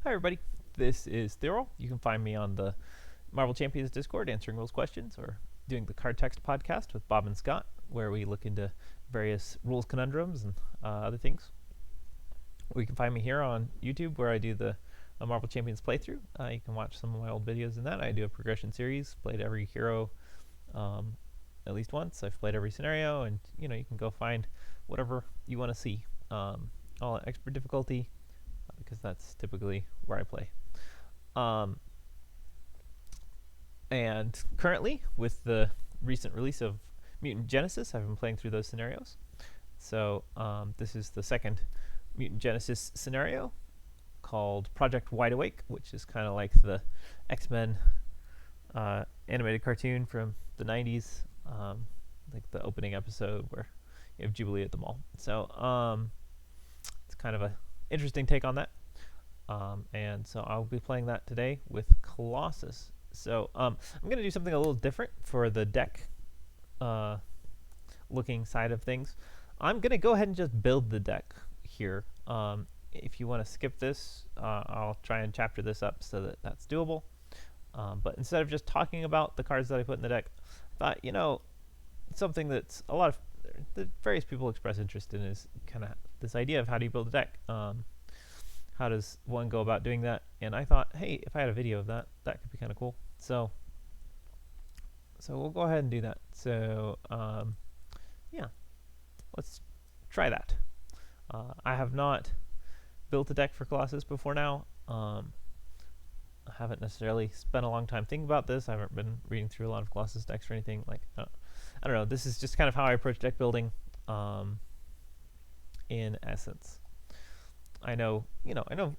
Hi everybody, this is Thero. You can find me on the Marvel Champions Discord answering rules questions or doing the Card Text podcast with Bob and Scott, where we look into various rules conundrums and other things. Or you can find me here on YouTube where I do the Marvel Champions playthrough. You can watch some of my old videos in that. I do a progression series, played every hero at least once. I've played every scenario, and you can go find whatever you want to see. All at expert difficulty, because that's typically where I play. And currently, with the recent release of Mutant Genesis, I've been playing through those scenarios. So this is the second Mutant Genesis scenario, called Project Wideawake, which is kind of like the X-Men animated cartoon from the 90s, like the opening episode where you have Jubilee at the mall. So it's kind of a interesting take on that. And so I'll be playing that today with Colossus. So I'm going to do something a little different for the deck looking side of things. I'm going to go ahead and just build the deck here. If you want to skip this, I'll try and chapter this up so that that's doable. But instead of just talking about the cards that I put in the deck, I thought, something that's a lot of the various people express interest in is kind of this idea of how do you build a deck. How does one go about doing that? And I thought, hey, if I had a video of that, that could be kind of cool. So we'll go ahead and do that. So yeah, let's try that. I have not built a deck for Colossus before now. I haven't necessarily spent a long time thinking about this. I haven't been reading through a lot of Colossus decks or anything. Like, I don't know. This is just kind of how I approach deck building, in essence. I know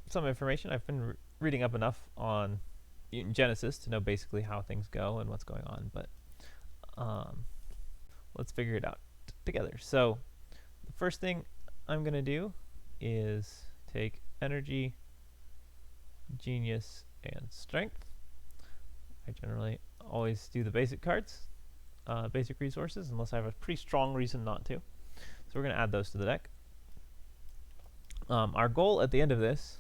some information. I've been reading up enough on Mutant Genesis to know basically how things go and what's going on, but let's figure it out together. So the first thing I'm going to do is take Energy, Genius, and Strength. I generally always do the basic cards, basic resources, unless I have a pretty strong reason not to. So we're going to add those to the deck. Our goal at the end of this,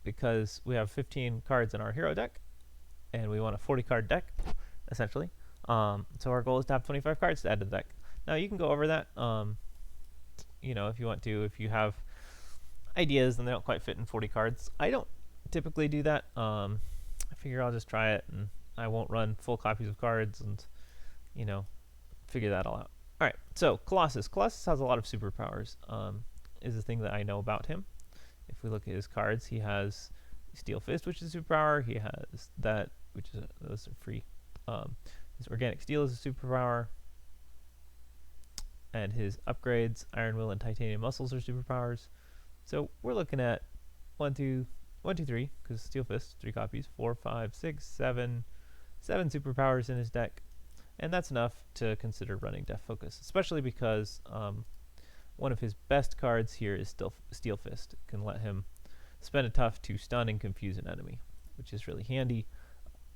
because we have 15 cards in our hero deck, and we want a 40-card deck, essentially. So our goal is to have 25 cards to add to the deck. Now, you can go over that, if you want to, if you have ideas and they don't quite fit in 40 cards. I don't typically do that. I figure I'll just try it, and I won't run full copies of cards and, figure that all out. All right, so Colossus. Colossus has a lot of superpowers, is the thing that I know about him. If we look at his cards, he has Steel Fist, which is a superpower. He has that, which is those are free. His Organic Steel is a superpower. And his upgrades, Iron Will and Titanium Muscles, are superpowers. So we're looking at 1, 2, 3, because Steel Fist, 3 copies, 4, 5, 6, 7 superpowers in his deck. And that's enough to consider running Death Focus, especially because one of his best cards here is Steel Fist. It can let him spend a tough to stun and confuse an enemy, which is really handy.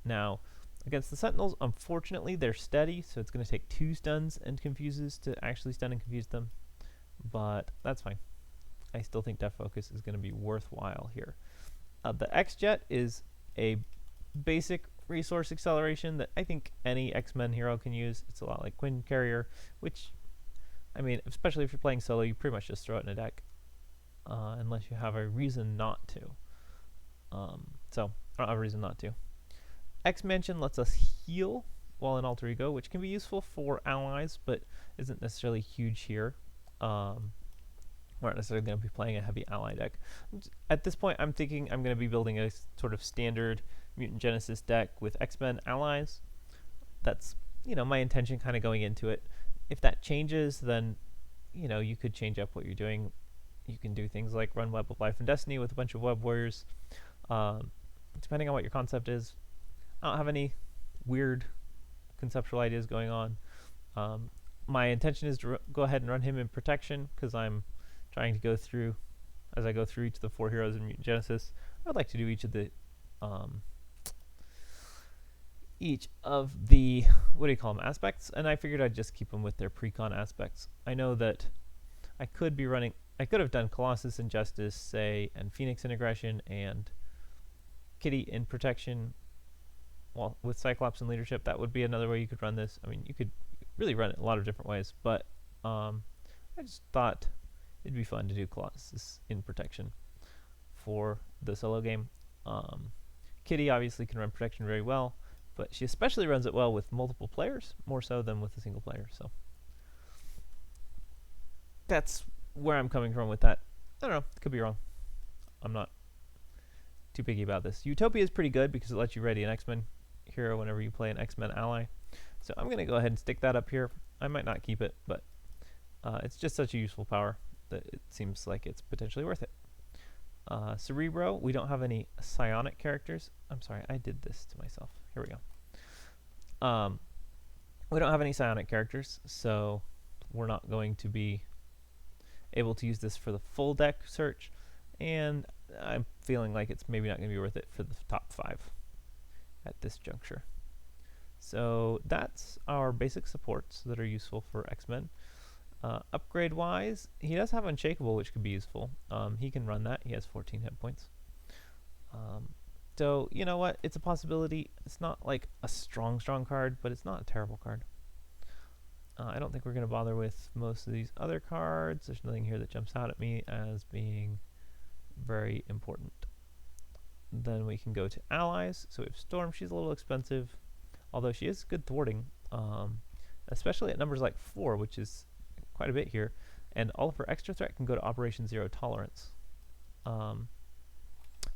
Now, against the Sentinels, unfortunately, they're steady, so it's going to take 2 stuns and confuses to actually stun and confuse them, but that's fine. I still think Death Focus is going to be worthwhile here. The X-Jet is a basic resource acceleration that I think any X-Men hero can use. It's a lot like Quinn Carrier, which, especially if you're playing solo, you pretty much just throw it in a deck, unless you have a reason not to. So, I don't have a reason not to. X-Mansion lets us heal while in Alter Ego, which can be useful for allies, but isn't necessarily huge here. We're not necessarily going to be playing a heavy ally deck. At this point, I'm thinking I'm going to be building a sort of standard Mutant Genesis deck with X-Men allies. That's, my intention kind of going into it. If that changes, then, you could change up what you're doing. You can do things like run Web of Life and Destiny with a bunch of Web Warriors. Depending on what your concept is. I don't have any weird conceptual ideas going on. My intention is to go ahead and run him in Protection, because I'm trying to go through, as I go through each of the 4 heroes in Mutant Genesis, I'd like to do each of the what do you call them, aspects, and I figured I'd just keep them with their precon aspects. I know that I could be running I could have done Colossus in Justice, say, and Phoenix in Aggression, and Kitty in Protection, well, with Cyclops in Leadership. That would be another way you could run this. I mean, you could really run it a lot of different ways, but I just thought it'd be fun to do Colossus in Protection for the solo game. Kitty obviously can run Protection very well, but she especially runs it well with multiple players, more so than with a single player. So that's where I'm coming from with that. I don't know, could be wrong. I'm not too picky about this. Utopia is pretty good because it lets you ready an X-Men hero whenever you play an X-Men ally. So I'm going to go ahead and stick that up here. I might not keep it, but it's just such a useful power that it seems like it's potentially worth it. Cerebro, we don't have any psionic characters. I'm sorry, I did this to myself. Here we go. We don't have any psionic characters, so we're not going to be able to use this for the full deck search, and I'm feeling like it's maybe not going to be worth it for the top 5 at this juncture. So that's our basic supports that are useful for X-Men. Upgrade wise, he does have Unshakable, which could be useful. He can run that. He has 14 hit points. So you know what, it's a possibility. It's not like a strong card, but it's not a terrible card. I don't think we're going to bother with most of these other cards. There's nothing here that jumps out at me as being very important. Then we can go to allies. So we have Storm. She's a little expensive, although she is good thwarting, especially at numbers like 4, which is quite a bit here. And all of her extra threat can go to Operation Zero Tolerance.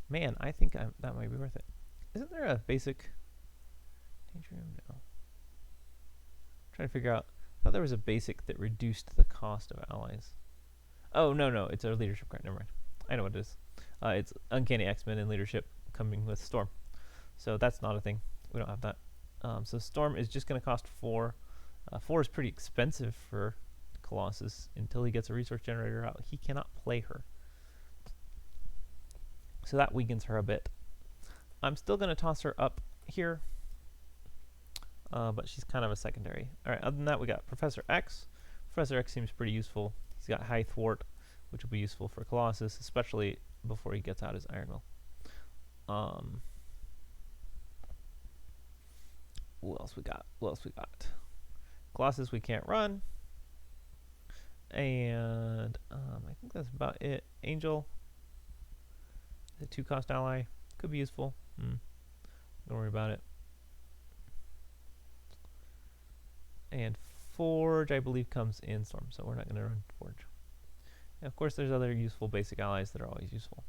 Man, I think that might be worth it. Isn't there a basic danger room? No. I'm trying to figure out. I thought there was a basic that reduced the cost of allies. Oh, no, it's a leadership card. Never mind. I know what it is. It's Uncanny X-Men and Leadership coming with Storm. So that's not a thing. We don't have that. So Storm is just going to cost 4. 4 is pretty expensive for Colossus. Until he gets a resource generator out, he cannot play her. So that weakens her a bit. I'm still going to toss her up here, but she's kind of a secondary. All right, other than that, we got Professor X. Professor X seems pretty useful. He's got high thwart, which will be useful for Colossus, especially before he gets out his Iron Will. What else we got? Colossus we can't run. And I think that's about it. Angel, the 2-cost ally, could be useful. Don't worry about it. And Forge, I believe, comes in Storm, so we're not going to run Forge. And of course, there's other useful basic allies that are always useful.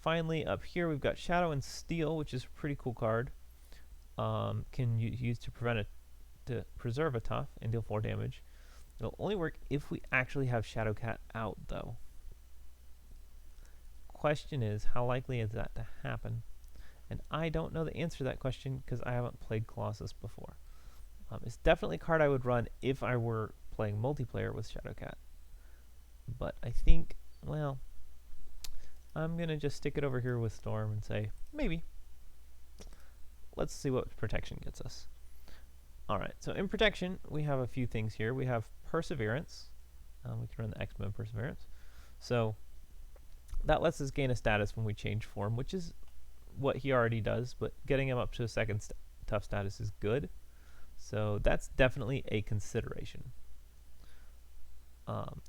Finally, up here, we've got Shadow and Steel, which is a pretty cool card. Can use to preserve a tough and deal 4 damage. It'll only work if we actually have Shadowcat out, though. Question is, how likely is that to happen? And I don't know the answer to that question because I haven't played Colossus before. It's definitely a card I would run if I were playing multiplayer with Shadowcat. But I think, well, I'm going to just stick it over here with Storm and say, maybe. Let's see what Protection gets us. Alright, so in Protection, we have a few things here. We have Perseverance. We can run the X-Men Perseverance. So that lets us gain a status when we change form, which is what he already does, but getting him up to a second tough status is good. So that's definitely a consideration.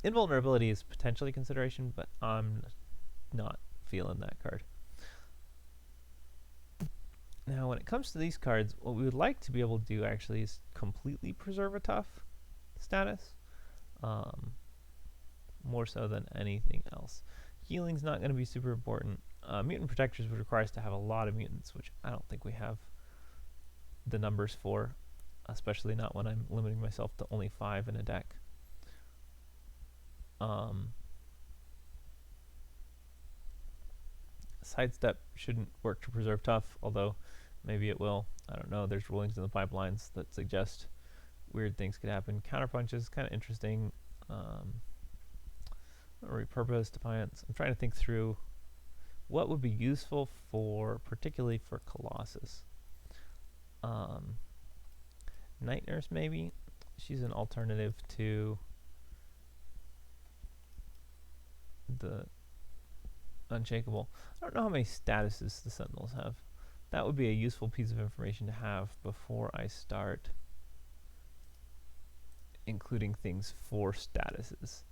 Invulnerability is potentially a consideration, but I'm not feeling that card. Now, when it comes to these cards, what we would like to be able to do actually is completely preserve a tough status, more so than anything else. Healing's not going to be super important. Mutant Protectors would require us to have a lot of mutants, which I don't think we have the numbers for, especially not when I'm limiting myself to only 5 in a deck. Sidestep shouldn't work to preserve tough, although maybe it will. I don't know. There's rulings in the pipelines that suggest weird things could happen. Counterpunch is kind of interesting. Repurpose, Defiance. I'm trying to think through what would be useful for, particularly for Colossus. Night Nurse, maybe. She's an alternative to the unshakable. I don't know how many statuses the Sentinels have. That would be a useful piece of information to have before I start including things for statuses.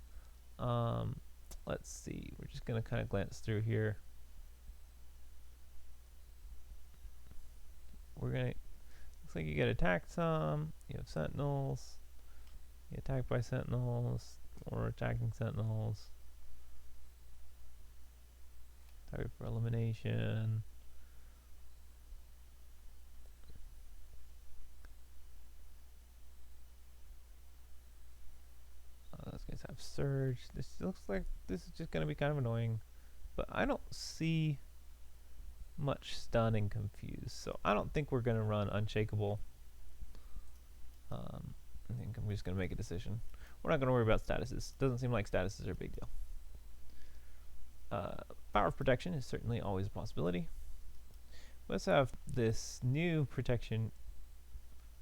Let's see. We're just going to kind of glance through here. We're going to, looks like you get attacked some. You have Sentinels. You get attacked by Sentinels or attacking Sentinels. Target for elimination. Those guys have Surge. This looks like this is just going to be kind of annoying. But I don't see much stun and confuse. So I don't think we're going to run Unshakable. I think I'm just going to make a decision. We're not going to worry about statuses. Doesn't seem like statuses are a big deal. Power of Protection is certainly always a possibility. Let's have this new protection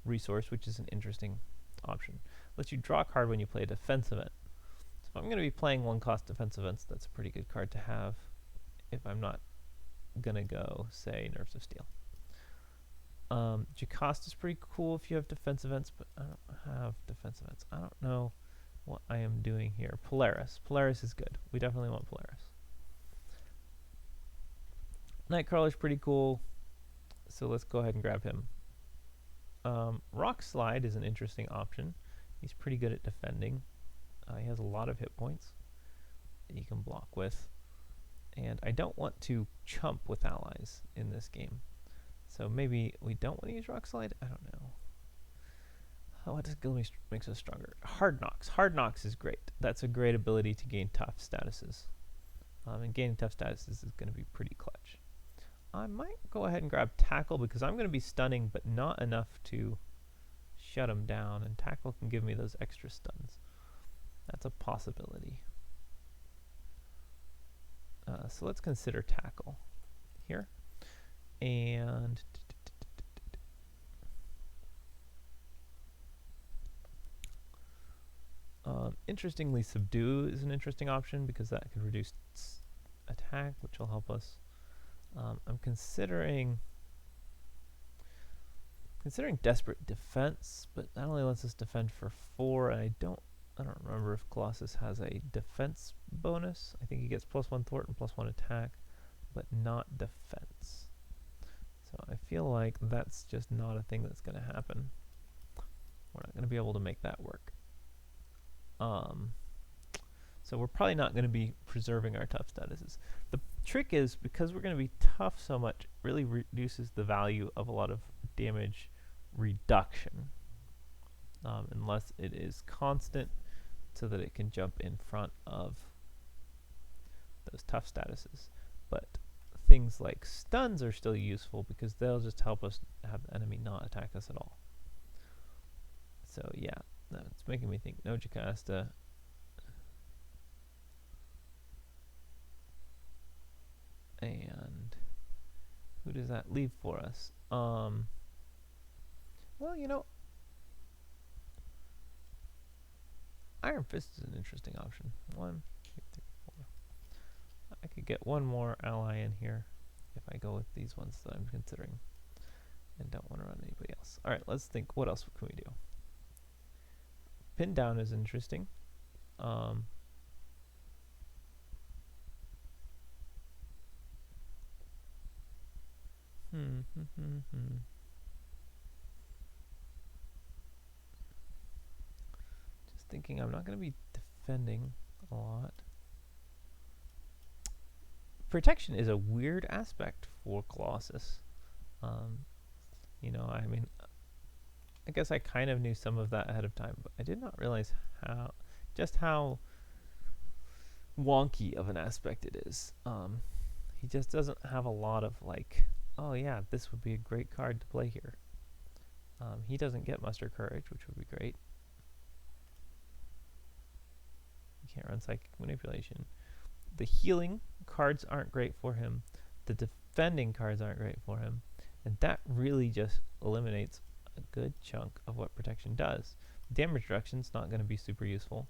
resource, which is an interesting option. Lets you draw a card when you play a defense event. So if I'm going to be playing 1-cost defense events, that's a pretty good card to have if I'm not going to go, say, Nerves of Steel. Jocasta is pretty cool if you have defense events, but I don't have defense events. I don't know what I am doing here. Polaris. Polaris is good. We definitely want Polaris. Nightcrawler is pretty cool, so let's go ahead and grab him. Rock Slide is an interesting option. He's pretty good at defending. He has a lot of hit points that you can block with. And I don't want to chump with allies in this game. So maybe we don't want to use Rock Slide? I don't know. What makes us stronger? Hard Knocks. Hard Knocks is great. That's a great ability to gain tough statuses. And gaining tough statuses is going to be pretty clutch. I might go ahead and grab Tackle because I'm going to be stunning, but not enough to shut him down. And Tackle can give me those extra stuns. That's a possibility. So let's consider Tackle here. And interestingly, Subdue is an interesting option because that could reduce attack, which will help us. I'm considering Desperate Defense, but that only lets us defend for 4, and I don't remember if Colossus has a defense bonus. I think he gets +1 thwart and +1 attack, but not defense. So I feel like that's just not a thing that's going to happen. We're not going to be able to make that work. So we're probably not going to be preserving our tough statuses. The trick is, because we're going to be tough so much, it really reduces the value of a lot of damage reduction. Unless it is constant, so that it can jump in front of those tough statuses. But things like stuns are still useful because they'll just help us have the enemy not attack us at all. So yeah, that's making me think no Jocasta. And who does that leave for us? Well, you know, Iron Fist is an interesting option. 1, 2, 3, 4. I could get one more ally in here if I go with these ones that I'm considering and don't want to run anybody else. Alright, let's think. What else can we do? Pin Down is interesting. Just thinking, I'm not going to be defending a lot. Protection is a weird aspect for Colossus. You know, I mean, I guess I kind of knew some of that ahead of time, but I did not realize just how wonky of an aspect it is. He just doesn't have a lot of like, oh yeah, this would be a great card to play here. He doesn't get Muster Courage, which would be great. You can't run Psychic Manipulation. The healing cards aren't great for him. The defending cards aren't great for him. And that really just eliminates a good chunk of what protection does. Damage reduction is not going to be super useful.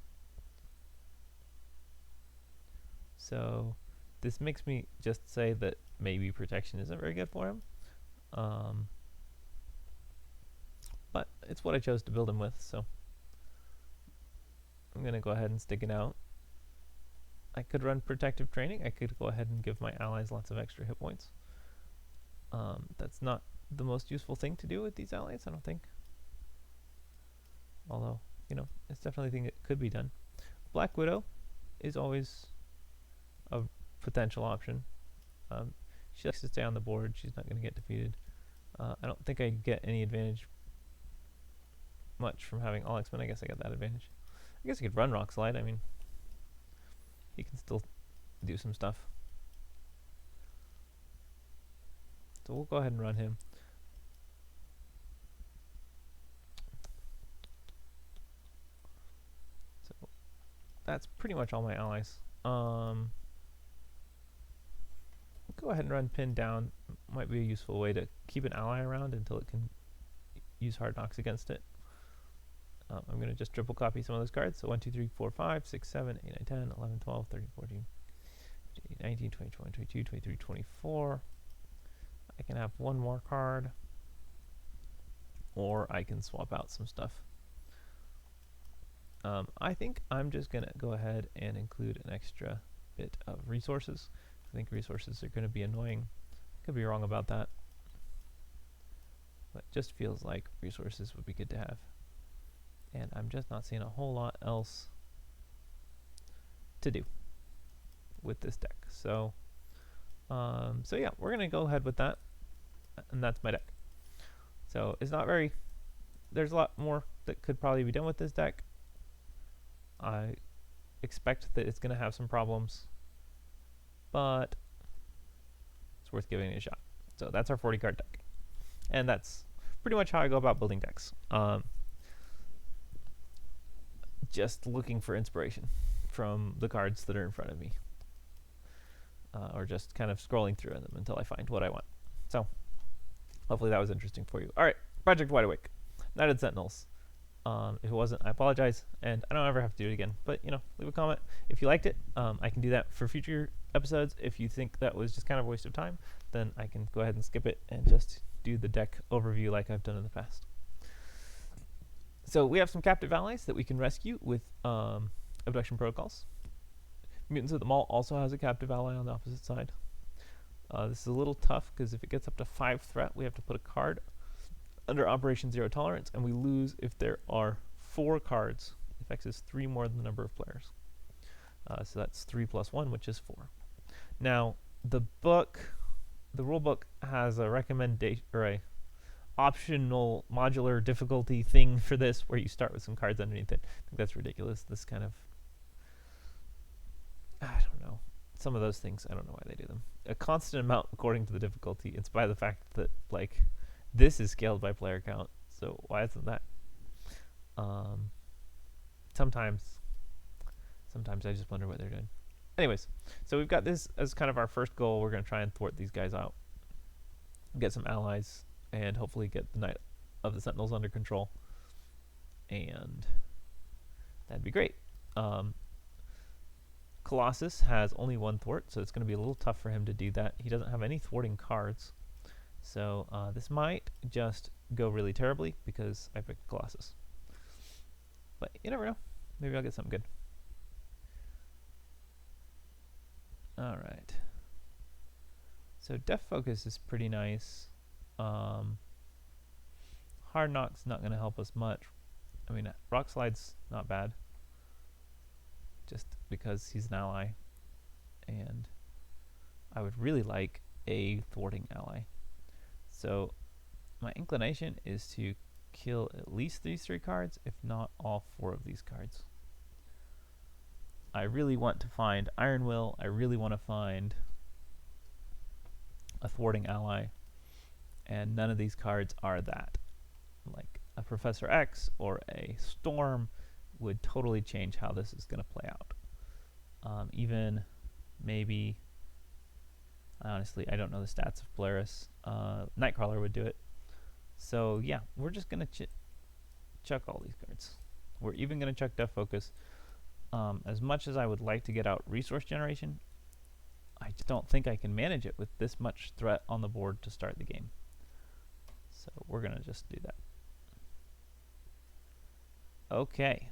So this makes me just say that maybe protection isn't very good for him. But it's what I chose to build him with, so I'm going to go ahead and stick it out. I could run protective training. I could go ahead and give my allies lots of extra hit points. That's not the most useful thing to do with these allies, I don't think. Although, you know, it's definitely a thing that could be done. Black Widow is always a potential option. She likes to stay on the board. She's not going to get defeated. I don't think I get any advantage much from having all X-Men. I guess I got that advantage. I guess I could run Rock Slide. I mean, he can still do some stuff. So we'll go ahead and run him. So that's pretty much all my allies. Go ahead and run Pin down. Might be a useful way to keep an ally around until it can use hard knocks against it. I'm going to just triple copy some of those cards. So 1, 2, 3, 4, 5, 6, 7, 8, 9, 10, 11, 12, 13, 14, 15, 19, 20, 21, 22, 23, 24. I can have one more card, or I can swap out some stuff. I think I'm just going to go ahead and include an extra bit of resources. I think resources are going to be annoying. Could be wrong about that, but just feels like resources would be good to have. And I'm just not seeing a whole lot else to do with this deck. So yeah, we're gonna go ahead with that, and that's my deck. So it's not very, there's a lot more that could probably be done with this deck. I expect that it's gonna have some problems, but it's worth giving it a shot. So that's our 40 card deck, and that's pretty much how I go about building decks. Just looking for inspiration from the cards that are in front of me, or just kind of scrolling through them until I find what I want. So hopefully that was interesting for you. All right, Project Wideawake, Knighted Sentinels. If it wasn't, I apologize, and I don't ever have to do it again. But you know, leave a comment if you liked it. I can do that for future episodes. If you think that was just kind of a waste of time, then I can go ahead and skip it and just do the deck overview like I've done in the past. So we have some captive allies that we can rescue with abduction protocols. Mutants of the Mall also has a captive ally on the opposite side. This is a little tough because if it gets up to 5 threat, we have to put a card under Operation Zero Tolerance, and we lose if there are 4 cards. If X is 3 more than the number of players. So that's 3 plus 1, which is 4. Now, the rule book has a recommendation, or a optional modular difficulty thing for this, where you start with some cards underneath it. I think that's ridiculous. This kind of, I don't know, some of those things, I don't know why they do them. A constant amount according to the difficulty, in spite of the fact that like this is scaled by player count, so why isn't that? Sometimes I just wonder what they're doing. Anyways, so we've got this as kind of our first goal. We're going to try and thwart these guys out, get some allies, and hopefully get the Knight of the Sentinels under control. And that'd be great. Colossus has only 1 thwart, so it's going to be a little tough for him to do that. He doesn't have any thwarting cards. So this might just go really terribly because I picked Colossus. But you never know. Maybe I'll get something good. Alright. So Def Focus is pretty nice. Hard Knock's not going to help us much. I mean, Rock Slide's not bad, just because he's an ally, and I would really like a thwarting ally. So my inclination is to kill at least these 3 cards, if not all 4 of these cards. I really want to find Iron Will. I really want to find a thwarting ally, and none of these cards are that. Like a Professor X or a Storm would totally change how this is going to play out. Even maybe, honestly, I don't know the stats of Polaris. Nightcrawler would do it. So yeah, we're just going to chuck all these cards. We're even going to chuck Def Focus. As much as I would like to get out resource generation, I just don't think I can manage it with this much threat on the board to start the game. So we're going to just do that. Okay.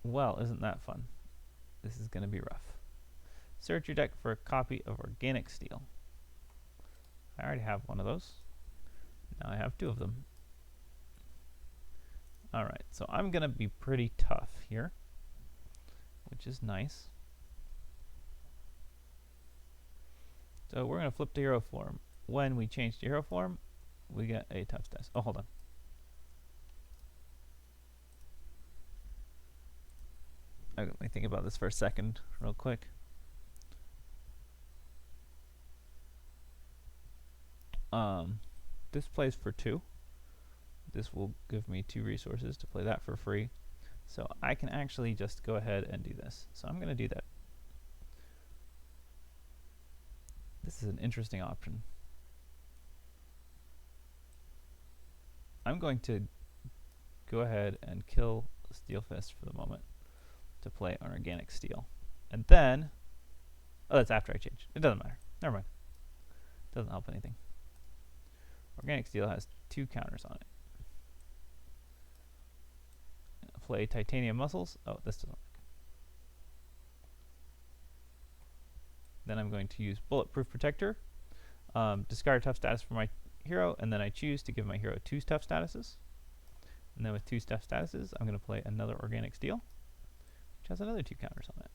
Well, isn't that fun? This is going to be rough. Search your deck for a copy of Organic Steel. I already have one of those. Now I have two of them. Alright, so I'm going to be pretty tough here, which is nice. So we're going to flip to hero form. When we change to hero form, we get a tough status. Oh, hold on. Let me think about this for a second, real quick. This plays for 2. This will give me 2 resources to play that for free. So I can actually just go ahead and do this. So I'm going to do that. This is an interesting option. I'm going to go ahead and kill Steel Fist for the moment to play on Organic Steel. And then, oh, that's after I change. It doesn't matter. Never mind. Doesn't help anything. Organic Steel has 2 counters on it. Play Titanium Muscles. Oh, this doesn't work. Then I'm going to use Bulletproof Protector. Discard tough status for my hero, and then I choose to give my hero 2 tough statuses. And then with 2 tough statuses, I'm going to play another Organic Steel, which has another 2 counters on it.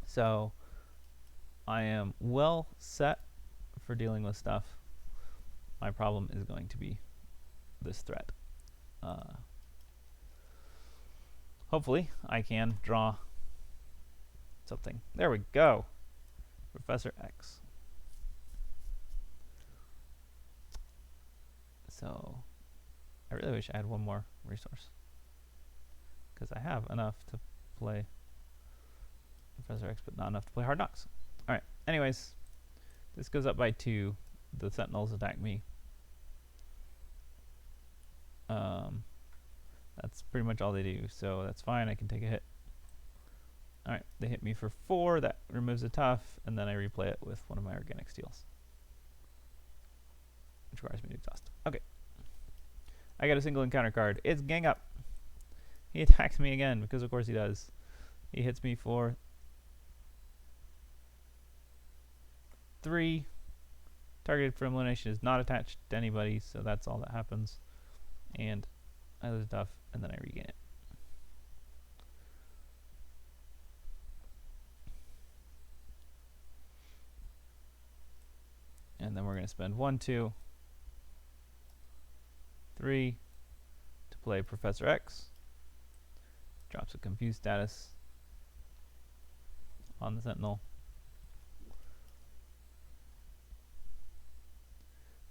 So I am well set for dealing with stuff. My problem is going to be this threat. Hopefully I can draw something. There we go. Professor X. So I really wish I had one more resource, because I have enough to play Professor X, but not enough to play Hard Knocks. Alright, anyways, this goes up by 2. The Sentinels attack me. That's pretty much all they do, so that's fine. I can take a hit. Alright, they hit me for 4. That removes a tough, and then I replay it with one of my Organic Steels, which requires me to exhaust. Okay. I got a single encounter card. It's Gang Up. He attacks me again, because of course he does. He hits me for 3. Targeted for elimination is not attached to anybody, so that's all that happens. And I lose tough, and then I regain it. And then we're going to spend 1, 2, 3 to play Professor X. Drops a confused status on the Sentinel.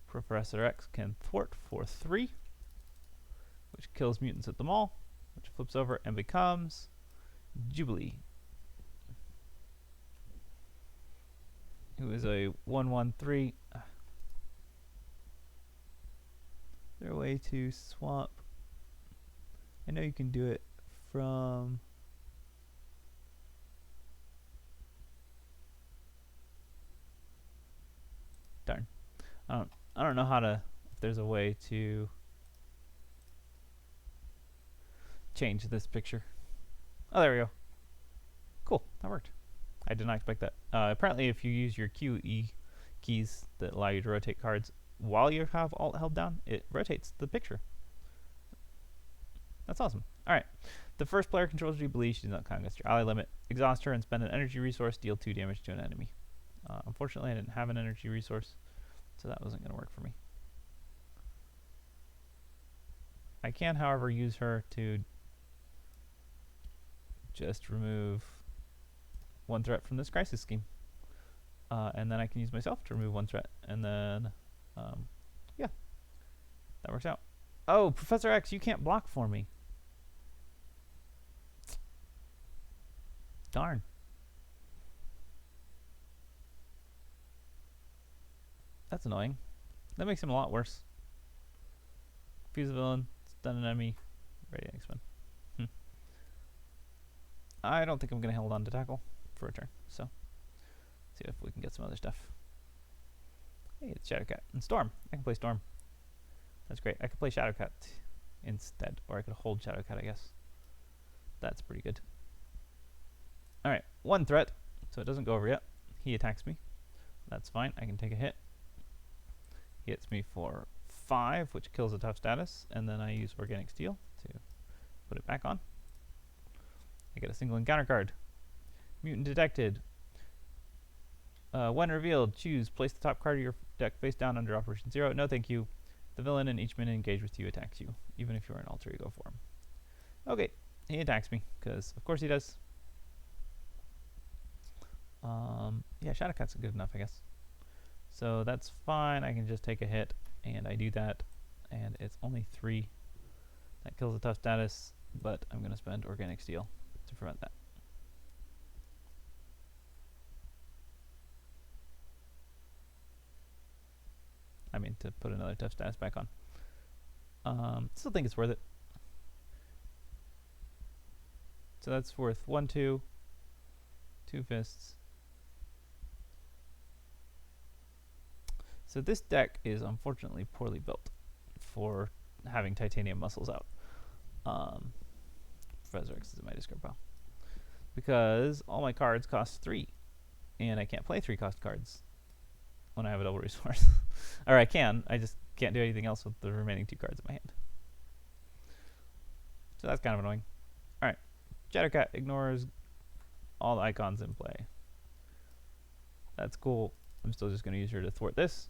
Professor X can thwart for 3, which kills mutants at the mall, which flips over and becomes Jubilee, who is a 1/1/3. Is there a way to swap? I know you can do it from... Darn. I don't know how to, if there's a way to change this picture. Oh, there we go. Cool, that worked. I did not expect that. Apparently, if you use your QE keys that allow you to rotate cards while you have Alt held down, it rotates the picture. That's awesome. Alright. The first player controls Jubilee. She does not count against your ally limit. Exhaust her and spend an energy resource. Deal 2 damage to an enemy. Unfortunately, I didn't have an energy resource, so that wasn't going to work for me. I can, however, use her to just remove 1 threat from this crisis scheme. And then I can use myself to remove 1 threat. And then, yeah, that works out. Oh, Professor X, you can't block for me. Darn. That's annoying. That makes him a lot worse. Fuse a villain, stun an enemy, ready X-Men. I don't think I'm going to hold on to tackle for a turn. So, see if we can get some other stuff. Hey, it's Shadowcat and Storm. I can play Storm. That's great. I could play Shadowcat instead, or I could hold Shadowcat, I guess. That's pretty good. Alright, 1 threat, so it doesn't go over yet. He attacks me. That's fine. I can take a hit. He hits me for 5, which kills a tough status, and then I use Organic Steel to put it back on. I get a single encounter card. Mutant detected. When revealed, choose. Place the top card of your deck face down under Operation 0. No, thank you. The villain in each minute engaged with you attacks you, even if you're in alter ego form. Okay, he attacks me, because of course he does. Yeah, Shadowcat's good enough, I guess. So that's fine. I can just take a hit, and I do that, and it's only 3. That kills a tough status, but I'm going to spend Organic Steel to prevent that. I mean, to put another tough status back on. Still think it's worth it. So that's worth 1, 2, 2 fists. So this deck is unfortunately poorly built for having titanium muscles out. Professor X is in my discard pile. Because all my cards cost 3. And I can't play 3-cost cards when I have a double resource. Or I can, I just can't do anything else with the remaining 2 cards in my hand. So that's kind of annoying. Alright, Shadowcat ignores all the icons in play. That's cool. I'm still just going to use her to thwart this.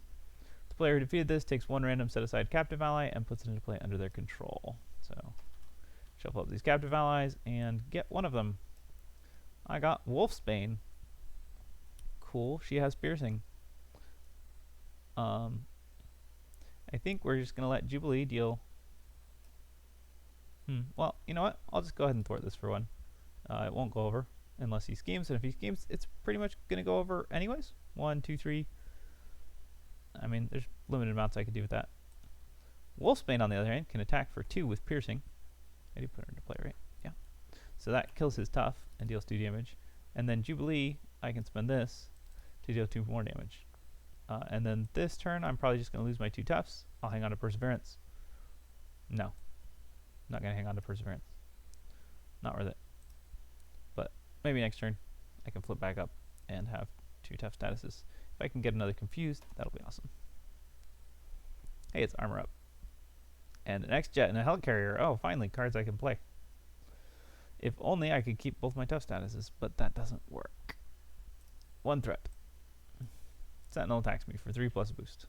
The player who defeated this takes 1 random set-aside captive ally and puts it into play under their control. So, shuffle up these captive allies and get one of them. I got Wolfsbane. Cool, she has piercing. I think we're just going to let Jubilee deal. Well, you know what? I'll just go ahead and thwart this for 1. It won't go over unless he schemes, and if he schemes, it's pretty much going to go over anyways. 1, 2, 3. I mean, there's limited amounts I could do with that. Wolfsbane, on the other hand, can attack for 2 with piercing. I do put her into play, right? Yeah. So that kills his tough and deals 2 damage. And then Jubilee, I can spend this to deal 2 more damage. And then this turn, I'm probably just going to lose my 2 toughs. I'll hang on to Perseverance. No. Not going to hang on to Perseverance. Not worth it. But maybe next turn, I can flip back up and have 2 tough statuses. If I can get another Confused, that'll be awesome. Hey, it's Armor Up. And an X-Jet and a Helicarrier. Oh, finally, cards I can play. If only I could keep both my tough statuses, but that doesn't work. 1 threat. Sentinel attacks me for 3 plus a boost.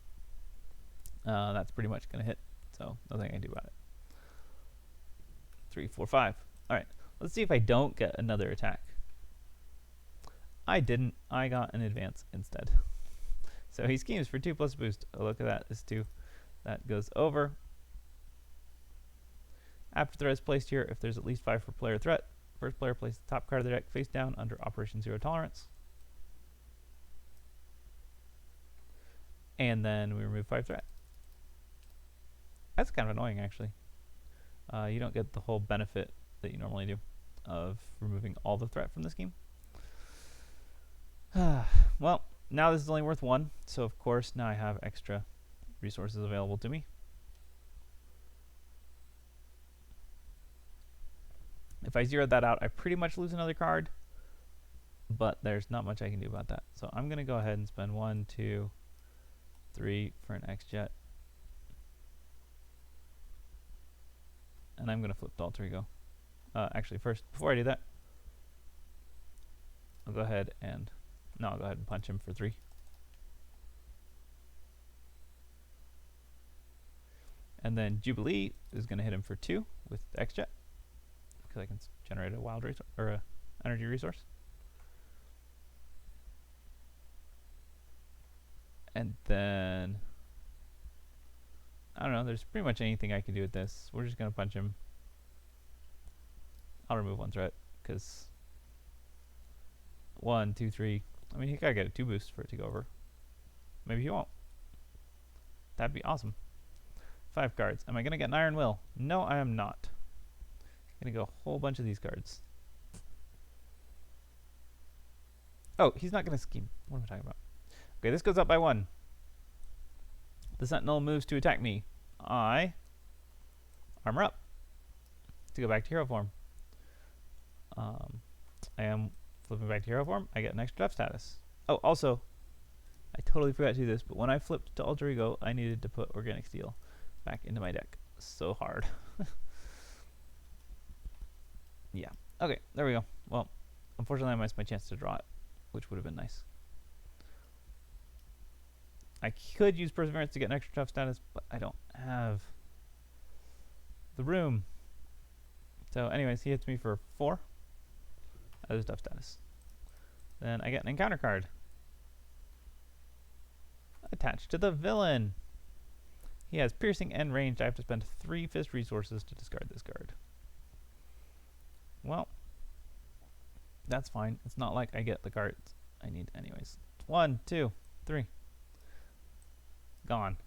That's pretty much going to hit, so nothing I can do about it. 3, 4, 5. Alright, let's see if I don't get another attack. I didn't. I got an advance instead. So he schemes for 2 plus a boost. Oh, look at that. It's 2. That goes over. After threat is placed here, if there's at least 5 per player threat, first player places the top card of their deck face down under Operation 0 Tolerance. And then we remove 5 threat. That's kind of annoying, actually. You don't get the whole benefit that you normally do of removing all the threat from this game. Well, now this is only worth 1, so of course now I have extra resources available to me. If I zeroed that out, I pretty much lose another card, but there's not much I can do about that. So I'm going to go ahead and spend 1, 2, 3 for an X-Jet. And I'm going to flip to alter ego. Actually, first, before I do that, I'll go ahead and punch him for 3. And then Jubilee is going to hit him for 2 with the X-Jet, because I can generate a wild resource, or a energy resource. And then, I don't know, there's pretty much anything I can do with this. We're just going to punch him. I'll remove 1 threat, because 1, 2, 3. I mean, he gotta get a 2 boost for it to go over. Maybe he won't. That'd be awesome. 5 cards. Am I gonna get an Iron Will? No, I am not. I'm gonna go a whole bunch of these cards. Oh, he's not going to scheme. What am I talking about? Okay, this goes up by 1. The Sentinel moves to attack me. I armor up to go back to hero form. I am flipping back to hero form. I get an extra tough status. Oh, also, I totally forgot to do this, but when I flipped to Alter Ego, I needed to put Organic Steel back into my deck. So hard. Yeah. Okay, there we go. Well, unfortunately, I missed my chance to draw it, which would have been nice. I could use Perseverance to get an extra tough status, but I don't have the room. So anyways, he hits me for 4 as a tough status. Then I get an encounter card attached to the villain. He has piercing and ranged. I have to spend 3 fist resources to discard this card. Well, that's fine. It's not like I get the cards I need anyways. 1, 2, 3. Gone.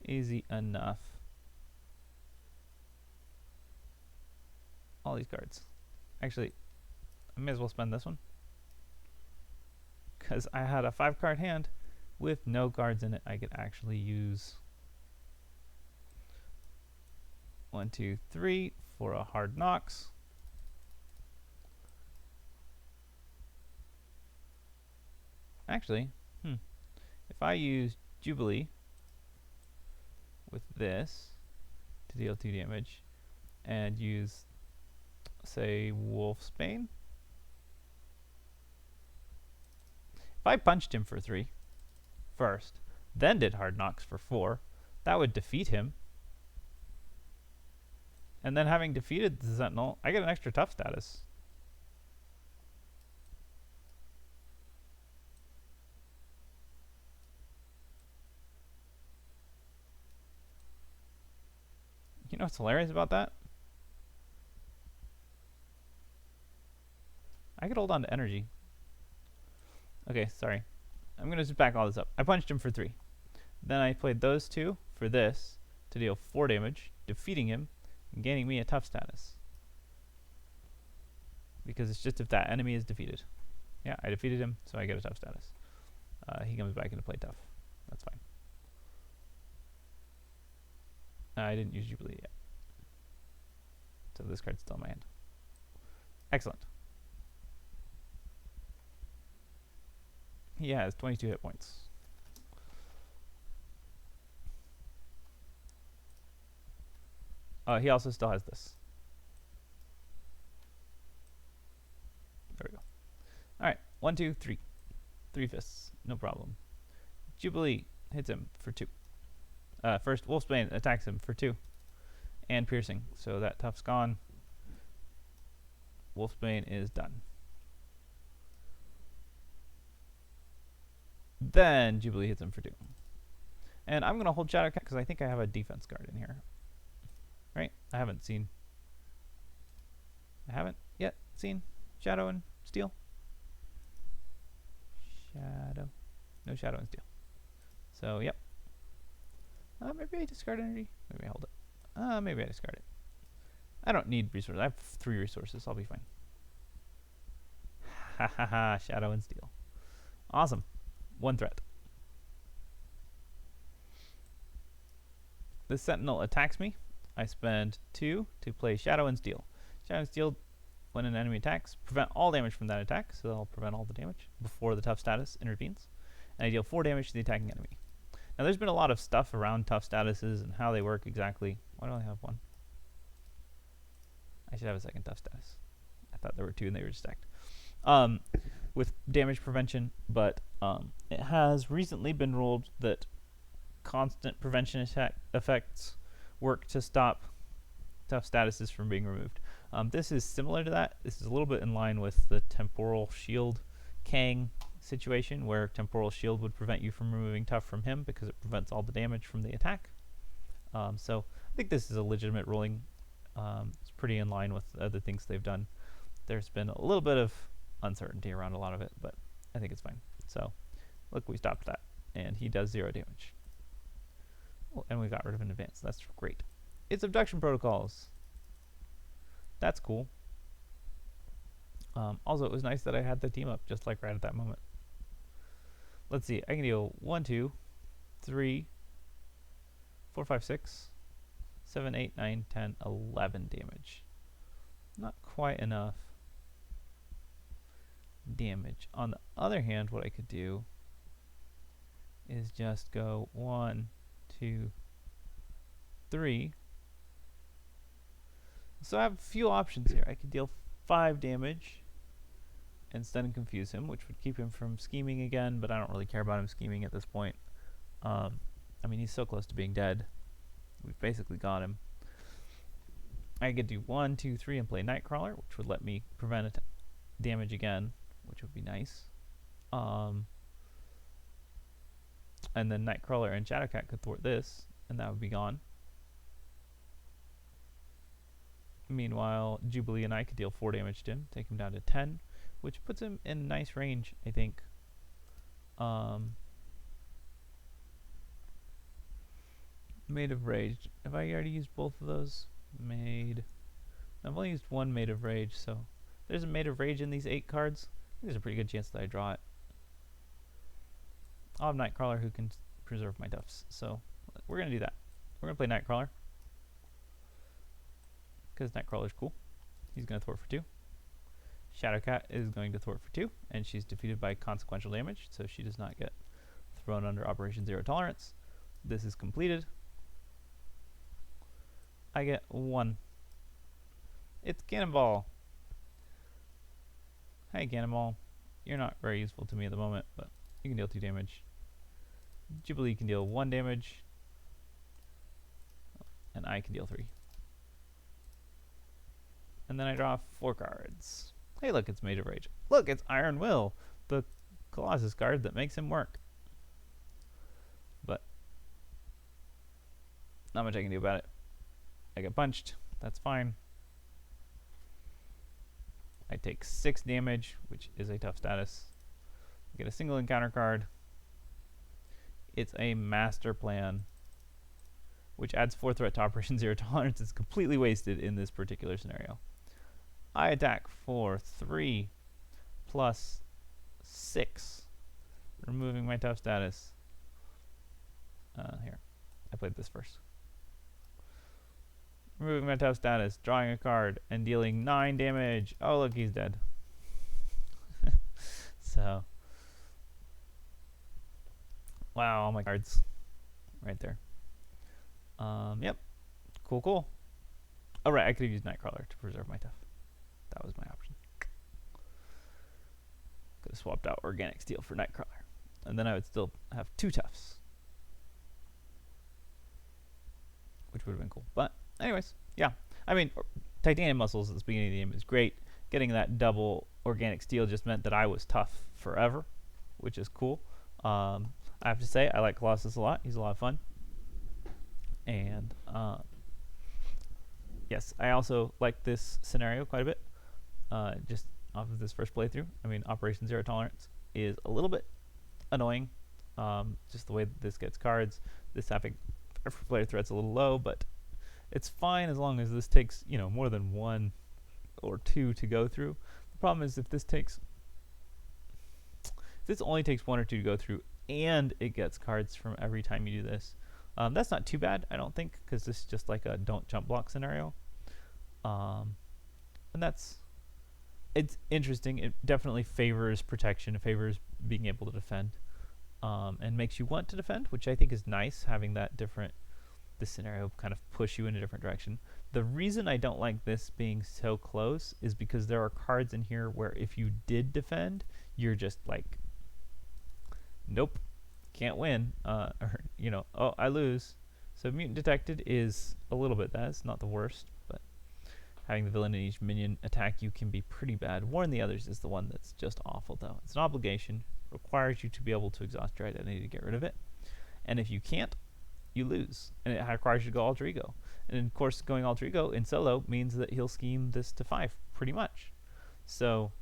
Easy enough. All these cards. Actually, I may as well spend this one, because I had a 5-card hand with no cards in it. I could actually use 1, 2, 3 for a hard knocks. Actually, if I use Jubilee with this to deal 2 damage and use, say, Wolfsbane, if I punched him for 3 first, then did hard knocks for 4, that would defeat him. And then having defeated the Sentinel, I get an extra tough status. You know what's hilarious about that? I could hold on to energy. Okay, sorry. I'm going to just back all this up. I punched him for 3. Then I played those 2 for this to deal 4 damage, defeating him and gaining me a tough status. Because it's just if that enemy is defeated. Yeah, I defeated him, so I get a tough status. He comes back into play tough. That's fine. I didn't use Jubilee yet. So this card's still in my hand. Excellent. He has 22 hit points. He also still has this. There we go. Alright, 1, 2, 3. 3 fists, no problem. Jubilee hits him for 2. First, Wolfsbane attacks him for 2. And piercing, so that tough's gone. Wolfsbane is done. Then Jubilee hits him for 2. And I'm going to hold Shadow Cat because I think I have a defense card in here. Right? I haven't yet seen Shadow and Steel. Shadow. No Shadow and Steel. So, yep. Maybe I discard energy. Maybe I hold it. Maybe I discard it. I don't need resources. I have 3 resources. I'll be fine. Ha ha ha. Shadow and Steel. Awesome. 1 threat. The Sentinel attacks me. I spend 2 to play Shadow and Steel. Shadow and Steel, when an enemy attacks, prevent all damage from that attack, so they'll prevent all the damage before the tough status intervenes. And I deal 4 damage to the attacking enemy. Now there's been a lot of stuff around tough statuses and how they work exactly. Why do I have 1? I should have a second tough status. I thought there were 2 and they were stacked. With damage prevention, but it has recently been ruled that constant prevention effects work to stop tough statuses from being removed. This is similar to that. This is a little bit in line with the Temporal Shield Kang situation, where Temporal Shield would prevent you from removing tough from him because it prevents all the damage from the attack. So I think this is a legitimate ruling. It's pretty in line with other things they've done. There's been a little bit of uncertainty around a lot of it, but I think it's fine. So look, we stopped that, and he does 0 damage. Oh, and we got rid of an advance. That's great. It's abduction protocols. That's cool. Also, it was nice that I had the team up just like right at that moment. Let's see. I can deal 1, 2, 3, 4, 5, 6, 7, 8, 9, 10, 11 damage. Not quite enough damage. On the other hand, what I could do is just go 1, 2, 3. So I have a few options here. I could deal 5 damage and stun and confuse him, which would keep him from scheming again, but I don't really care about him scheming at this point. I mean, he's so close to being dead. We've basically got him. I could do 1, 2, 3 and play Nightcrawler, which would let me prevent damage again, which would be nice. And then Nightcrawler and Shadowcat could thwart this, and that would be gone. Meanwhile, Jubilee and I could deal 4 damage to him, take him down to 10, which puts him in a nice range, I think. Maid of Rage. Have I already used both of those? Maid. I've only used one Maid of Rage, so there's a Maid of Rage in these 8 cards. I think there's a pretty good chance that I draw it. I'll have Nightcrawler who can preserve my Duffs, so we're going to do that. We're going to play Nightcrawler, because Nightcrawler's cool. He's going to thwart for 2. Shadowcat is going to thwart for 2, and she's defeated by consequential damage, so she does not get thrown under Operation Zero Tolerance. This is completed. I get 1. It's Cannonball. Hey, Cannonball. You're not very useful to me at the moment, but you can deal 2 damage. Jubilee can deal 1 damage, and I can deal 3. And then I draw 4 cards. Hey, look, it's Maid of Rage. Look, it's Iron Will, the Colossus card that makes him work. But not much I can do about it. I get punched. That's fine. I take 6 damage, which is a tough status. I get a single encounter card. It's a Master Plan, which adds 4 threat to Operation Zero Tolerance. It's completely wasted in this particular scenario. I attack for 3 plus 6, removing my tough status. Here, I played this first. Removing my tough status, drawing a card, and dealing 9 damage. Oh, look, he's dead. So, wow, all my cards right there. Yep, cool. Oh, right, I could have used Nightcrawler to preserve my tough. That was my option. Could have swapped out Organic Steel for Nightcrawler, and then I would still have 2 toughs, which would have been cool. But anyways, yeah. I mean, Titanium Muscles at the beginning of the game is great. Getting that double Organic Steel just meant that I was tough forever, which is cool. I have to say, I like Colossus a lot. He's a lot of fun. And yes, I also like this scenario quite a bit. Just off of this first playthrough. I mean, Operation Zero Tolerance is a little bit annoying. Just the way that this gets cards. This having player threat's a little low, but it's fine as long as this takes, you know, more than 1 or 2 to go through. The problem is if this only takes 1 or 2 to go through, and it gets cards from every time you do this, that's not too bad, I don't think, because this is just like a don't jump block scenario. And it's interesting. It definitely favors protection. It favors being able to defend, and makes you want to defend, which I think is nice, having that this scenario kind of push you in a different direction. The reason I don't like this being so close is because there are cards in here where if you did defend, you're just like, nope, can't win, or, you know, oh, I lose. So Mutant Detected is a little bit bad. It's not the worst, but having the villain in each minion attack you can be pretty bad. Warn the Others is the one that's just awful, though. It's an obligation, requires you to be able to exhaust your identity to get rid of it, and if you can't, you lose, and it requires you to go Alter Ego. And of course, going Alter Ego in solo means that he'll scheme this to 5, pretty much. So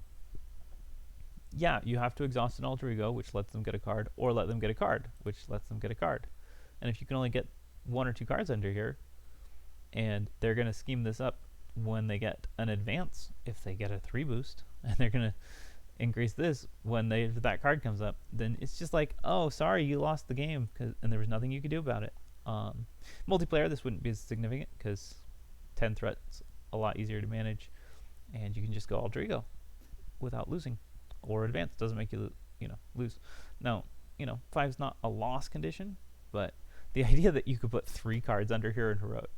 yeah, you have to exhaust an Alter Ego, which lets them get a card, or let them get a card, which lets them get a card. And if you can only get 1 or 2 cards under here, and they're going to scheme this up when they get an advance, if they get a 3 boost, and they're gonna increase this when that card comes up, then it's just like, oh, sorry, you lost the game, and there was nothing you could do about it. Multiplayer, this wouldn't be as significant because 10 threats a lot easier to manage, and you can just go all Drigo without losing, or advance doesn't make you lose. Now, 5's not a loss condition, but the idea that you could put 3 cards under here in heroic,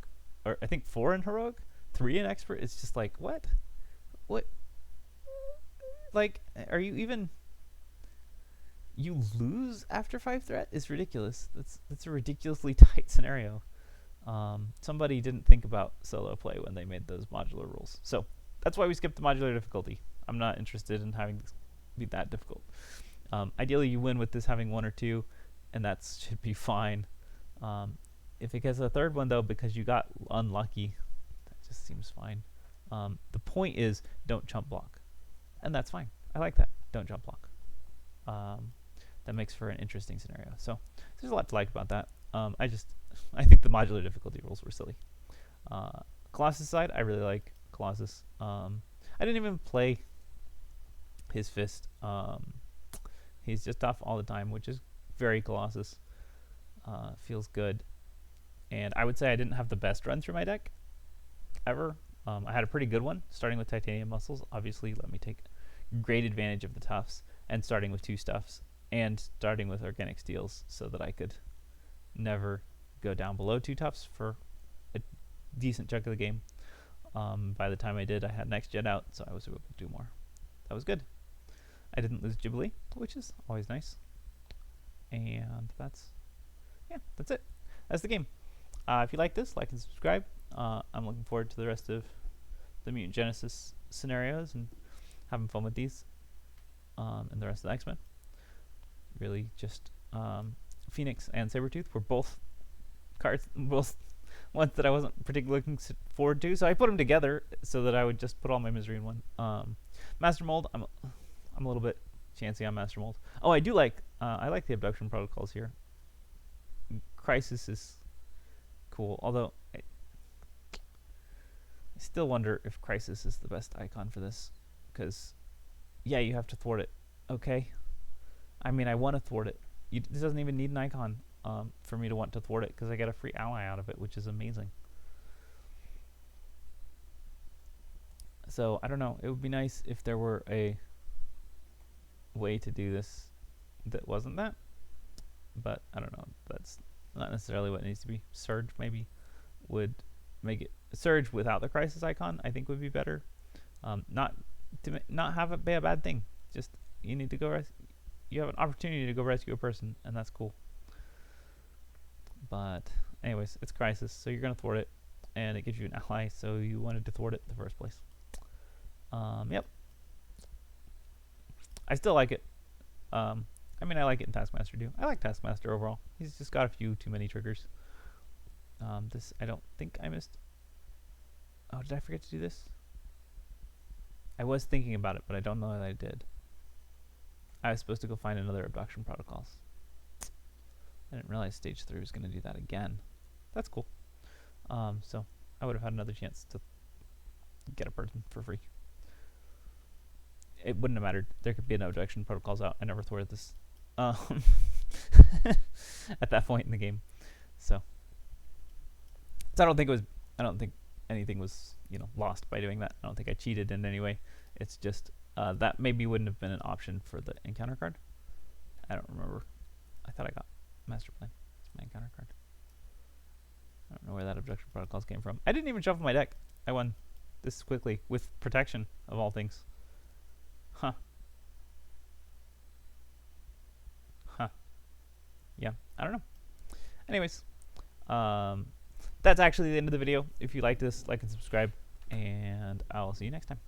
or I think 4 in heroic, 3 in expert, it's just like, what? Like, are you even... You lose after 5 threat is ridiculous. That's a ridiculously tight scenario. Somebody didn't think about solo play when they made those modular rules. So that's why we skipped the modular difficulty. I'm not interested in having this be that difficult. Ideally, you win with this having 1 or 2, and that should be fine. If it gets a 3rd one, though, because you got unlucky, that just seems fine. The point is, don't jump block. And that's fine. I like that. Don't jump block. That makes for an interesting scenario. So there's a lot to like about that. I think the modular difficulty rules were silly. Colossus side, I really like Colossus. I didn't even play his fist. He's just tough all the time, which is very Colossus. Feels good. And I would say I didn't have the best run through my deck ever. I had a pretty good one, starting with titanium muscles. Obviously, let me take great advantage of the toughs, and starting with 2 stuffs, and starting with organic steels, so that I could never go down below 2 toughs for a decent chunk of the game. By the time I did, I had next gen out, so I was able to do more. That was good. I didn't lose Jubilee, which is always nice. And that's it. That's the game. If you like this, like and subscribe. I'm looking forward to the rest of the Mutant Genesis scenarios and having fun with these, and the rest of the X-Men. Really, just Phoenix and Sabretooth were both cards, both ones that I wasn't particularly looking forward to, so I put them together so that I would just put all my misery in one. Master Mold, I'm a little bit chancy on Master Mold. Oh, I do like I like the abduction protocols here. Crisis is cool, although I still wonder if Crisis is the best icon for this, because yeah, you have to thwart it. Okay, I mean, I want to thwart it. This doesn't even need an icon for me to want to thwart it, because I get a free ally out of it, which is amazing. So I don't know, it would be nice if there were a way to do this that wasn't that, but I don't know, that's not necessarily what it needs to be. Surge maybe would make it Surge without the Crisis icon, I think would be better. Not have it be a bad thing, just you need to go you have an opportunity to go rescue a person, and that's cool. But anyways, it's Crisis, so you're gonna thwart it, and it gives you an ally, so you wanted to thwart it in the first place. Yep, I still like it. I mean, I like it in Taskmaster too. I like Taskmaster overall. He's just got a few too many triggers. This, I don't think I missed. Oh, did I forget to do this? I was thinking about it, but I don't know that I did. I was supposed to go find another abduction protocols. I didn't realize stage 3 was going to do that again. That's cool. So I would have had another chance to get a person for free. It wouldn't have mattered. There could be no abduction protocols out. I never thwarted this at that point in the game. So I don't think anything was lost by doing that. I don't think I cheated in any way. It's just that maybe wouldn't have been an option for the encounter card. I don't remember. I thought I got Master Plan. It's my encounter card. I don't know where that abduction protocols came from. I didn't even shuffle my deck. I won this quickly with protection of all things. Huh. Yeah, I don't know. Anyways, that's actually the end of the video. If you like this, like and subscribe, and I'll see you next time.